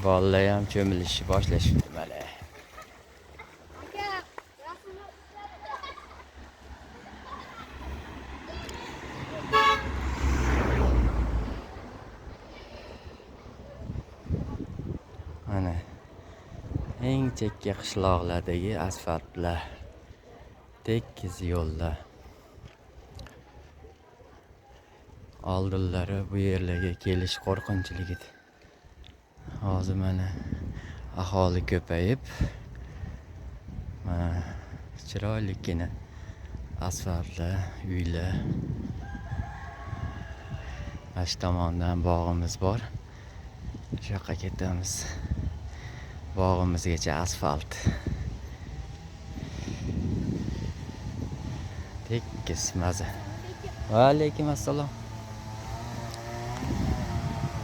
Vallahi ham cho'milishni boshlashibdi mana. Mana eng chekka qishloqlardagi asfaltlar, tekis yo'llar. Oldinlari bu yerlarga kelish qo'rqinchlik edi. Hozir mana aholi ko'payib, mana chiroylikgina asfaltlar, uylar. Ash tomondan bog'imiz bor. Shu yoqqa ketamiz. Bog'imizgacha asfalt. Tekis maza. Va alaykum assalom.